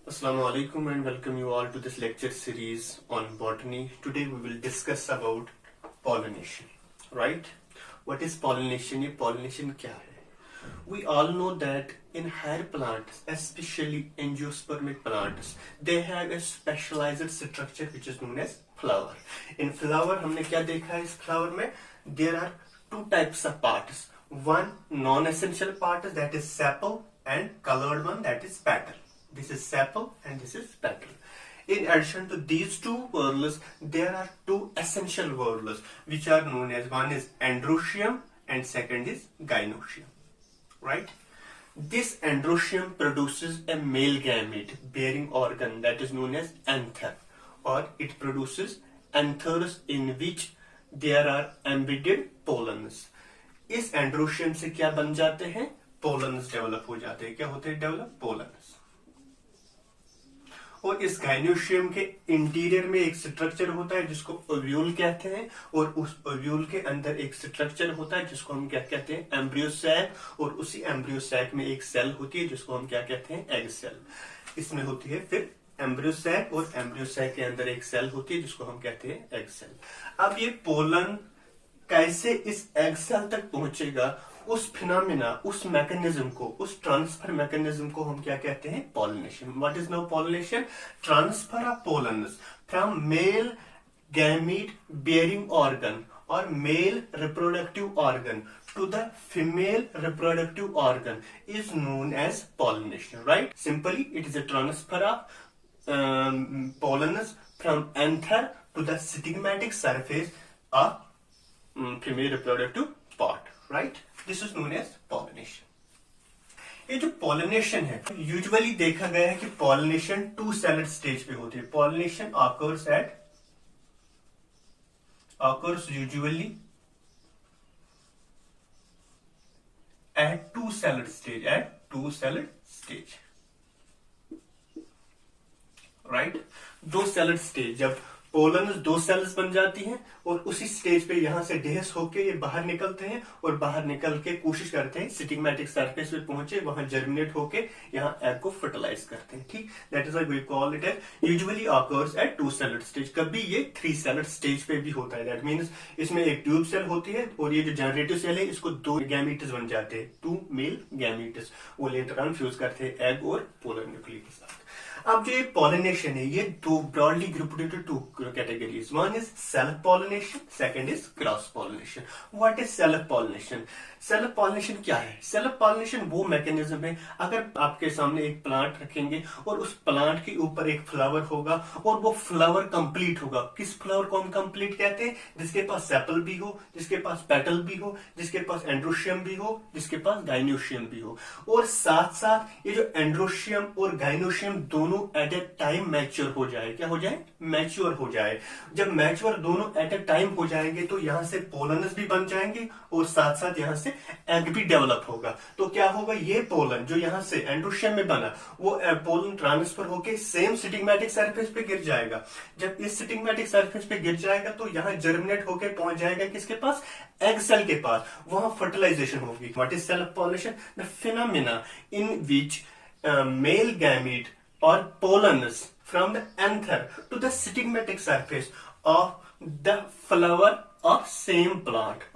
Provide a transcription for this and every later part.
Assalamu alaikum and welcome you all to this lecture series on botany. Today we will discuss about pollination. Right? What is pollination? ये pollination क्या है? We all know that in higher plants, especially angiospermic plants, they have a specialized structure which is known as flower. In flower हमने क्या देखा है इस flower में? There are two types of parts. One non-essential part that is sepal and colored one that is petal. This is sepal and this is petal. In addition to these two whorls, there are two essential whorls which are known as one is androecium and second is gynoecium. Right? This androecium produces a male gamete bearing organ that is known as anther, or it produces anthers in which there are embedded pollens. इस androecium से क्या बन जाते हैं? Pollens develop हो जाते हैं. क्या होते हैं डेवलप? पोलन्स. और इस गाइनोशियम के इंटीरियर में एक स्ट्रक्चर होता है जिसको ओव्यूल कहते हैं, और उस ओव्यूल के अंदर एक स्ट्रक्चर होता है जिसको हम क्या कहते हैं? Embryo sac. और उसी एम्ब्रियो सैक में एक सेल होती है जिसको हम क्या कहते हैं? Egg cell. इसमें होती है फिर एम्ब्रियो सैक, और एम्ब्रियो सैक के अंदर एक सेल होती है जिसको हम कहते हैं एग सेल. अब ये पोलन कैसे इस एग सेल तक पहुंचेगा, उस फिनोमिना, उस मैकेनिज्म को, उस ट्रांसफर मैकेनिज्म को हम क्या कहते हैं? Pollination. What is now pollination? Transfer of pollens from male gamete bearing organ और male reproductive organ to the female reproductive organ is known as pollination. Right? Simply, it is a transfer of pollens from anther to the stigmatic surface of female reproductive part. Right? This is known as pollination. ये जो pollination है, usually देखा गया है कि pollination to celled stage पे होती है. Pollination occurs usually at two celled stage. Right? दो सेलेड स्टेज. जब पोलन्स दो सेल्स बन जाती हैं और उसी स्टेज पे यहां से डेस होके ये बाहर निकलते हैं, और बाहर निकल के कोशिश करते हैं स्टिग्मेटिक सरफेस पे पहुंचे, वहां जर्मिनेट होके यहां एग को फर्टिलाइज करते हैं. ठीक, that is why we call it as usually occurs at two celled stage. कभी ये थ्री सेलेड स्टेज पे भी होता है. दैट मीन्स इसमें एक ट्यूब सेल होती है और ये जो जनरेटिव सेल है इसको दो गैमीट्स बन जाते हैं, टू मेल गैमीट्स. वो लेटर ऑन फ्यूज करते हैं एग और पोलर न्यूक्लियस के साथ. अब जो ये पॉलिनेशन है ये दो broadly grouped into two categories. One is self pollination, second is cross pollination. What is self pollination? Self pollination क्या है? सेल्फ पॉलिनेशन वो मैकेनिज्म है, अगर आपके सामने एक प्लांट रखेंगे और उस प्लांट के ऊपर एक फ्लावर होगा और वो फ्लावर कंप्लीट होगा. किस फ्लावर को हम कंप्लीट कहते हैं? जिसके पास सेपल भी हो, जिसके पास पेटल भी हो, जिसके पास एंड्रोशियम भी हो, जिसके पास गाइनोशियम भी हो. और साथ साथ ये जो एंड्रोशियम और गाइनोशियम दोनों एट ए टाइम मैच्योर हो जाए. क्या हो जाए? मैच्योर हो जाए. जब मैच्योर दोनों एट ए टाइम हो जाएंगे तो यहां से पोलन्स भी बन जाएंगे और साथ साथ यहां से एग भी डेवलप होगा. तो क्या होगा? ये पोलन जो यहां से एंड्रोशियम में बना वो पोलन ट्रांसफर होके सेम स्टिग्मेटिक सरफेस पे गिर जाएगा. जब इस स्टिग्मेटिक सरफेस पे गिर जाएगा तो यहां जर्मिनेट होके पहुंच जाएगा किसके पास? एग सेल के पास. वहां फर्टिलाइजेशन होगी. What is self pollination? The phenomena in which male gamete or pollens from the anther to the stigmatic surface of the flower of same plant,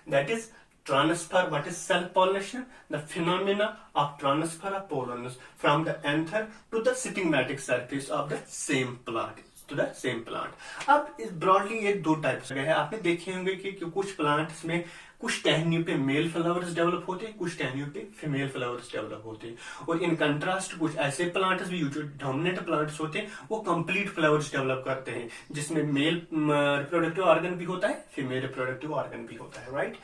that is transfer. What is self pollination? The phenomena of transfer of pollens from the anther to the stigmatic surface of the same plant. अब इस broadly ये दो types है. आपने देखे होंगे कि कुछ प्लांट्स में कुछ टहनियों पे मेल फ्लावर्स डेवलप होते हैं, कुछ टहनियों पे फीमेल फ्लावर्स डेवलप होते हैं. और इन कंट्रास्ट कुछ ऐसे प्लांट्स भी जो डोमिनेंट प्लांट्स होते हैं वो कंप्लीट फ्लावर्स डेवलप करते हैं जिसमें मेल रिप्रोडक्टिव ऑर्गन भी होता है, फीमेल रिप्रोडक्टिव ऑर्गन भी होता है. राइट?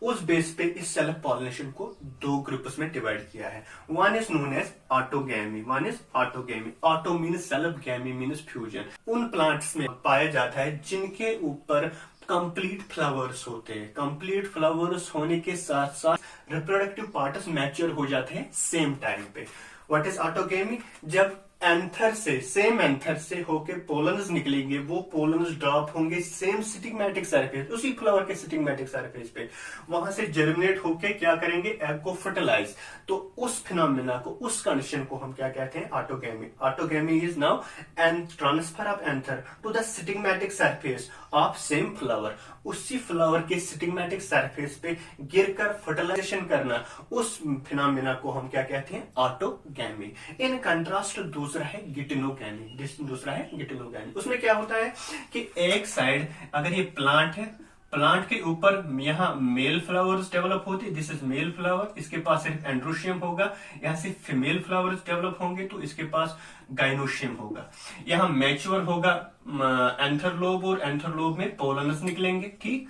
उस बेस पे इस सेल्फ पॉलिनेशन को दो ग्रुप्स में डिवाइड किया है. One is known as autogamy. Auto means self, gamy means fusion. उन प्लांट्स में पाया जाता है जिनके ऊपर कंप्लीट फ्लावर्स होते हैं. कंप्लीट फ्लावर्स होने के साथ साथ रिप्रोडक्टिव पार्ट्स मैच्योर हो जाते हैं सेम टाइम पे. What is autogamy? जब एंथर से, सेम एंथर से होके पोलन्स निकलेंगे, वो पोलन्स ड्रॉप होंगे सेम स्टिग्मेटिक सरफेस, उसी फ्लावर के स्टिग्मेटिक सरफेस पे, वहां से जर्मिनेट होके क्या करेंगे, एग को फर्टिलाइज। तो उस फिनोमिना को, उस कंडीशन को हम क्या कहते हैं, autogamy. Autogamy is now and transfer of anther to the stigmatic surface of same flower, उसी फ्लावर के स्टिग्मेटिक सरफेस पे गिरकर फर्टिलाइजेशन करना, उस फिनोमिना को हम क्या कहते हैं, ऑटोगैमी। इन कंट्रास्ट दूसरा है गिटिनोगैमी, दूसरा है गिटिनोगैमी। उसमें क्या होता है कि एक साइड अगर ये प्लांट है, प्लांट के ऊपर यहाँ मेल फ्लावर्स डेवलप होते, दिस इज मेल फ्लावर, इसके पास सिर्फ एंड्रोशियम होगा, यहाँ से फीमेल फ्लावर्स डेवलप होंगे तो इसके पास गाइनोशियम होगा। यहाँ मैच्योर होगा एंथरलोब और एंथरलोब में पोलन्स निकलेंगे, ठीक।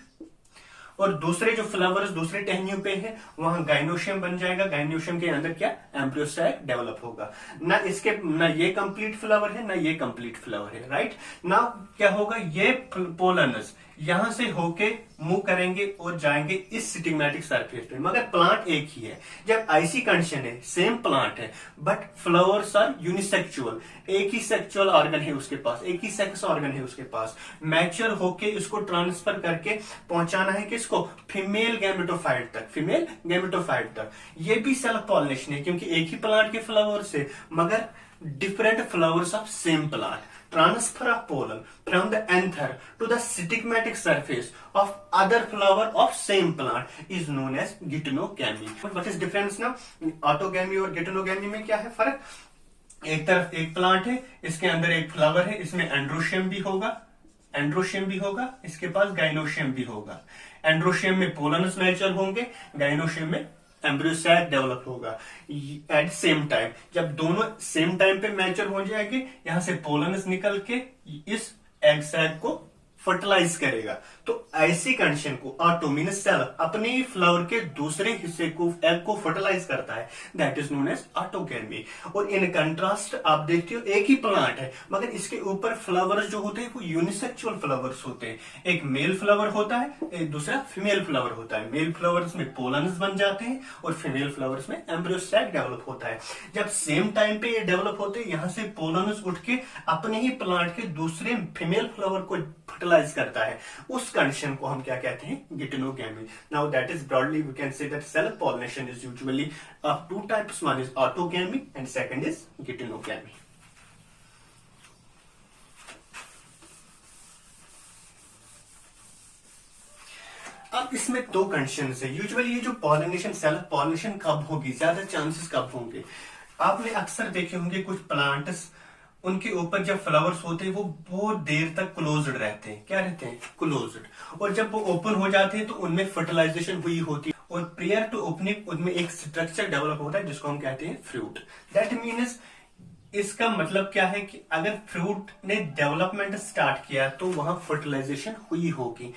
और दूसरे जो फ्लावर्स दूसरे टहनियों पे है वहां गाइनोशियम बन जाएगा, गाइनोशियम के अंदर क्या, एम्ब्रियो सैक डेवलप होगा। ना ये कंप्लीट फ्लावर है ना ये कंप्लीट फ्लावर है, राइट। ना क्या होगा, ये पोलन्स यहां से होके मूव करेंगे और जाएंगे इस स्टिग्मेटिक सरफेस पे, मगर प्लांट एक ही है। जब ऐसी कंडीशन है, सेम प्लांट है बट फ्लावर्स आर यूनिसेक्सुअल, एक ही सेक्सुअल ऑर्गन है उसके पास, एक ही सेक्स ऑर्गन है उसके पास, मैच्योर होके इसको ट्रांसफर करके पहुंचाना है किसको, फीमेल गैमेटोफाइट तक, फीमेल गैमेटोफाइट तक। ये भी सेल्फ पॉलिनेशन है क्योंकि एक ही प्लांट के फ्लावर्स है मगर different flowers of same plant. Transfer of pollen from the anther to the stigmatic surface of other flower of same plant is known as geitonogamy. What is difference now? Autogamy और geitonogamy में क्या है फर्क? एक तरफ एक plant है, इसके अंदर एक फ्लावर है, इसमें एंड्रोशियम भी होगा, एंड्रोशियम भी होगा, इसके पास गाइनोशियम भी होगा। एंड्रोशियम में पोलन्स मैच्योर होंगे, गाइनोशियम में एम्ब्रियो सैक डेवलप होगा। एट सेम टाइम, जब दोनों सेम टाइम पे मैच्योर हो जाएंगे, यहां से पोलन्स निकल के इस एग सैक को फर्टिलाइज करेगा। तो ऐसी कंडीशन को ऑटो मीन्स सेल अपने ही फ्लावर के दूसरे हिस्से को, एग को फर्टिलाइज करता है, that is known as autogamy. और इन कंट्रास्ट आप देखते हो एक ही प्लांट है मगर इसके ऊपर फ्लावर्स जो होते हैं वो यूनिसेक्सुअल फ्लावर्स होते हैं। एक मेल फ्लावर होता है, एक दूसरा फीमेल फ्लावर होता है। मेल फ्लावर्स में पोलन्स बन जाते हैं और फीमेल फ्लावर्स में एम्ब्रियो सैक डेवलप होता है। जब सेम टाइम पे ये डेवलप होते हैं, यहां से पोलन्स उठ के अपने ही प्लांट के दूसरे फीमेल फ्लावर को फर्टिलाइज करता है, उस कंडीशन को हम क्या कहते हैं, geitonogamy. Now that is broadly we can say that self pollination is usually of two types, one is autogamy and second is geitonogamy. अब इसमें दो कंडीशंस है। यूजुअली ये जो पॉलिनेशन, सेल्फ पॉलिनेशन कब होगी, ज्यादा चांसेस कब होंगे, आपने अक्सर देखे होंगे कुछ प्लांट्स, उनके ऊपर जब फ्लावर्स होते हैं वो बहुत देर तक क्लोज्ड रहते हैं। क्या रहते हैं, क्लोज्ड। और जब वो ओपन हो जाते हैं तो उनमें फर्टिलाइजेशन हुई होती है और प्रियर टू ओपनिंग उनमें एक स्ट्रक्चर डेवलप होता है जिसको हम कहते हैं फ्रूट। दैट मीन्स इसका मतलब क्या है कि अगर फ्रूट ने डेवलपमेंट स्टार्ट किया तो वहां फर्टिलाइजेशन हुई होगी।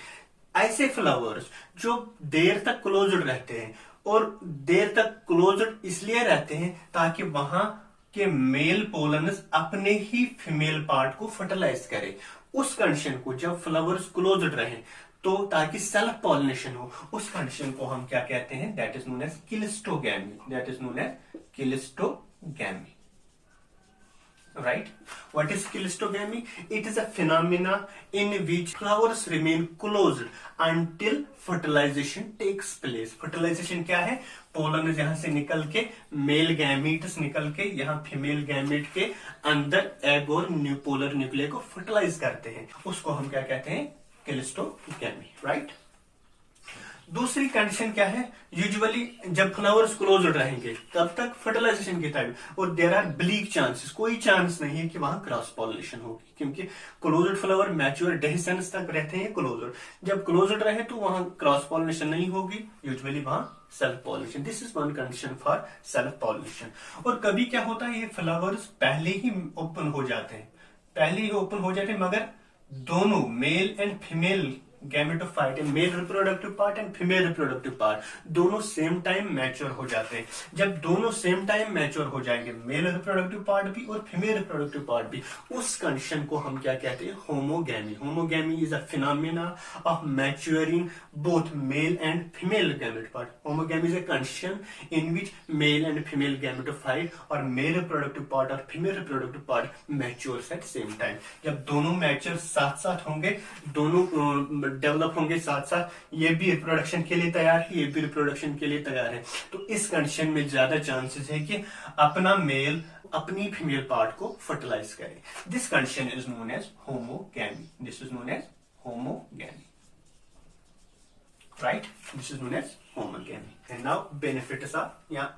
ऐसे फ्लावर्स जो देर तक क्लोज्ड रहते हैं, और देर तक क्लोज्ड इसलिए रहते हैं ताकि वहां के मेल पोलन्स अपने ही फीमेल पार्ट को फर्टिलाइज करे। उस कंडीशन को, जब फ्लावर्स क्लोज्ड रहे तो ताकि सेल्फ पॉलिनेशन हो, उस कंडीशन को हम क्या कहते हैं, that is known as cleistogamy. That is known as cleistogamy, right? What is cleistogamy? It is a phenomena in which flowers remain closed until fertilization takes place. Fertilization क्या है, pollen यहां से निकल के मेल गैमीट्स निकल के यहाँ female gamete के अंदर एग और पोलर न्यूक्लियर को फर्टिलाइज करते हैं, उसको हम क्या कहते हैं, क्लिस्टोगैमी, राइट। दूसरी कंडीशन क्या है, यूजुअली जब फ्लावर्स क्लोज्ड रहेंगे तब तक फर्टिलाइजेशन के टाइम, और देयर आर ब्लीक चांसेस, कोई चांस नहीं है कि वहां क्रॉस पॉलिनेशन होगी, क्योंकि क्लोज्ड फ्लावर मैच्योर डेhiscence तक रहते हैं क्लोज्ड। जब क्लोज्ड रहे तो वहां क्रॉस पॉलिनेशन नहीं होगी, यूजुअली वहां self pollination. This is one condition for self pollination. और कभी क्या होता है, ये फ्लावर्स पहले ही ओपन हो जाते हैं, पहले ही ओपन हो जाते हैं, मगर दोनों mail and female gametophyte, mail reproductive part and female reproductive part, दोनों सेम टाइम मैच्योर हो जाते हैं। जब दोनों सेम टाइम मैच्योर हो जाएंगे, मेल रिप्रोडक्टिव पार्ट भी और फीमेल रिप्रोडक्टिव पार्ट भी, उस कंडीशन को हम क्या कहते हैं? Homogamy. Homogamy is a phenomena of maturing both male and female gamete part. Homogamy is a condition in which male and female gametophyte और मेल रिप्रोडक्टिव पार्ट और female reproductive part mature at same time. जब दोनों mature साथ साथ होंगे, दोनों develop होंगे साथ साथ, ये भी रिप्रोडक्शन के लिए तैयार है, ये भी रिप्रोडक्शन के लिए तैयार है, तो इस कंडीशन में ज्यादा चांसेस है कि अपना मेल अपनी फीमेल पार्ट को फर्टिलाइज करे। This condition is known as homogamy. This is known as homogamy, right? This is known as homogamy. And now benefits of या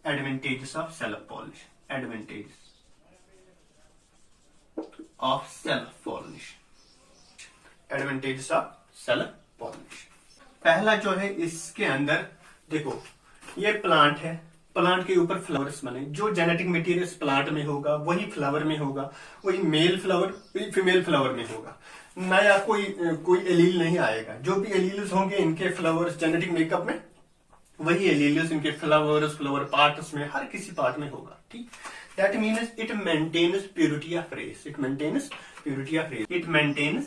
advantages of self-pollination. Advantages of self-pollination. Advantages of self-pollination. पहला जो है, इसके अंदर देखो, ये plant है, plant के ऊपर फ्लावर्स बने, जो जेनेटिक मटेरियल प्लांट में होगा वही फ्लावर में होगा, वही मेल फ्लावर वही फीमेल फ्लावर में होगा। नया कोई एलील नहीं आएगा। जो भी एलील्स होंगे इनके फ्लावर्स जेनेटिक मेकअप में, वही एलील्स इनके फ्लावर्स, फ्लावर पार्ट्स में, हर किसी पार्ट में होगा। ठीक, that means it maintains purity of race. It maintains purity of race. It maintains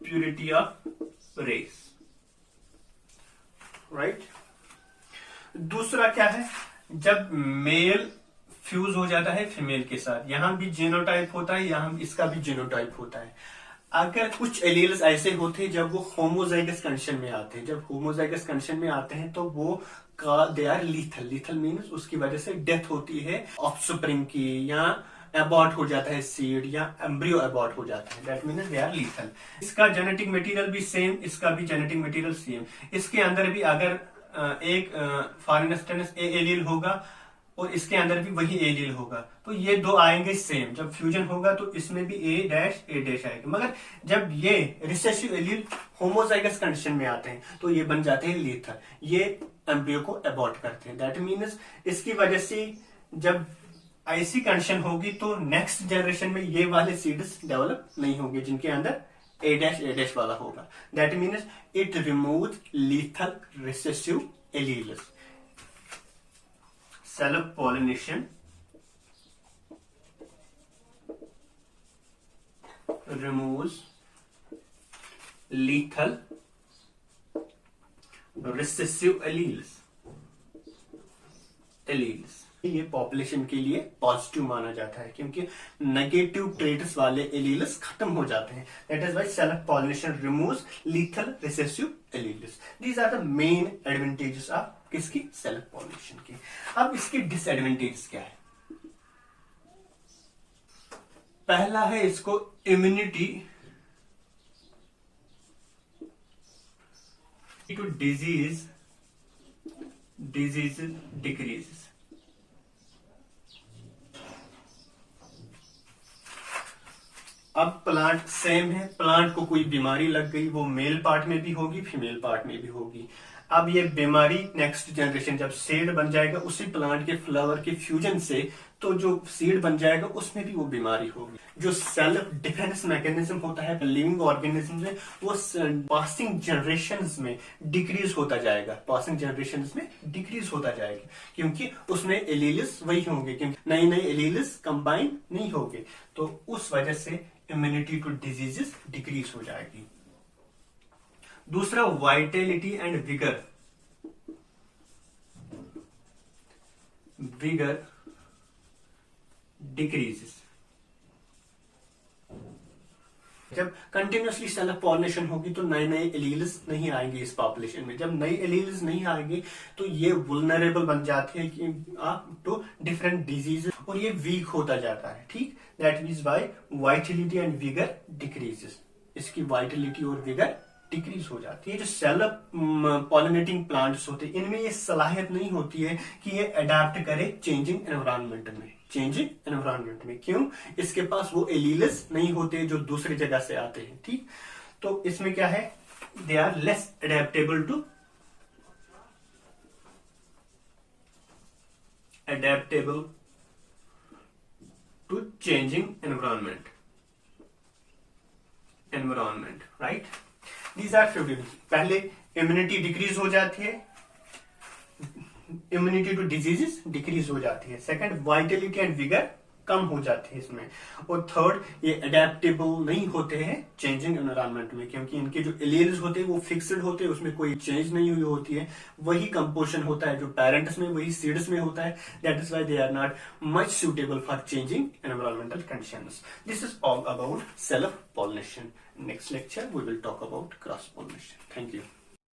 purity of race, right? दूसरा क्या है? जब मेल फ्यूज हो जाता है फीमेल के साथ, यहां भी जीनोटाइप होता है, यहां इसका भी जीनोटाइप होता है। अगर कुछ एलील्स ऐसे होते हैं जब वो होमोजाइगस कंडीशन में आते हैं, जब होमोजाइगस कंडीशन में आते हैं तो वो they are lethal. Lethal means उसकी वजह से डेथ होती है ऑफस्प्रिंग की, या अबॉर्ट हो जाता है सीड, या एम्ब्रियो अबॉर्ट हो जाता है। That means they are lethal. इसका जेनेटिक मटेरियल भी सेम, इसका भी जेनेटिक मटेरियल सेम। इसके अंदर भी अगर एक फॉरेन स्टेनस ए एलील होगा और इसके अंदर भी वही एलील होगा, तो ये दो आएंगे सेम। जब फ्यूजन होगा तो इसमें भी ए डैश आएगा। मगर जब ये रिसेसिव एलील होमोजाइगस कंडीशन में आते हैं तो ये बन जाते हैं लीथल, ये एम्ब्रियो को अबॉर्ट करते हैं। दैट मीन्स इसकी वजह से जब ऐसी कंडीशन होगी तो नेक्स्ट जनरेशन में ये वाले सीड्स डेवलप नहीं होंगे जिनके अंदर ए डैश वाला होगा। That means it remove lethal recessive alleles. Self pollination removes lethal recessive alleles। ये पॉपुलेशन के लिए पॉजिटिव माना जाता है क्योंकि नेगेटिव ट्रेट्स वाले एलील्स खत्म हो जाते हैं। That is why self pollination removes lethal recessive alleles. These are the main advantages of किसकी? सेल्फ पॉलिनेशन की। अब इसके डिसएडवांटेजेस क्या है? पहला है इसको इम्यूनिटी टू डिजीज डिक्रीजेस। अब प्लांट सेम है, प्लांट को कोई बीमारी लग गई, वो मेल पार्ट में भी होगी फीमेल पार्ट में भी होगी। अब ये बीमारी नेक्स्ट जनरेशन जब सीड बन जाएगा उसी प्लांट के फ्लावर के फ्यूजन से, तो जो सीड बन जाएगा उसमें भी वो बीमारी होगी। जो सेल्फ डिफेंस मैकेनिज्म होता है लिविंग ऑर्गेनिज्म में, वो पासिंग जनरेशंस में डिक्रीज होता जाएगा, पासिंग जनरेशंस में डिक्रीज होता जाएगा क्योंकि उसमें एलील्स वही होंगे, क्योंकि नई नई एलील्स कंबाइन नहीं होंगे, तो उस वजह से इम्यूनिटी टू डिजीजेस डिक्रीज हो जाएगी। दूसरा वाइटेलिटी एंड विगर डिक्रीजेस। जब कंटिन्यूसली सेल्फ पॉलिनेशन होगी तो नए नए एलील्स नहीं आएंगे इस पॉपुलेशन में। जब नई एलील्स नहीं आएंगे तो ये वुल्नरेबल बन जाते हैं टू डिफरेंट डिजीजेस और ये वीक होता जाता है। ठीक, that means by Vitality and vigour decreases. इसकी वाइटलिटी और विगर डिक्रीज हो जाती है। जो सेल्फ पॉलिनेटिंग प्लांट्स होते हैं इनमें ये सलाहियत नहीं होती है कि ये अडेप्ट करे चेंजिंग एनवायरनमेंट में। चेंजिंग एनवायरनमेंट में क्यों? इसके पास वो एलील्स नहीं होते जो दूसरी जगह से आते हैं। ठीक, तो इसमें क्या है? They are less adaptable to changing environment, right? These are few different. पहले इम्यूनिटी डिक्रीज हो जाती है, इम्यूनिटी टू डिजीजेस डिक्रीज हो जाती है। सेकंड, वाइटलिटी एंड विगर कम हो जाती है इसमें। और थर्ड, ये अडेप्टेबल नहीं होते हैं चेंजिंग एनवायरनमेंट में, क्योंकि इनके जो एलियंस होते हैं वो फिक्स्ड होते हैं, उसमें कोई चेंज नहीं हुई होती है। वही कंपोजिशन होता है जो पेरेंट्स में, वही सीड्स में होता है। That is why they are not much suitable for changing environmental conditions. This is all about self pollination. Next lecture we will talk about cross pollination. Thank you.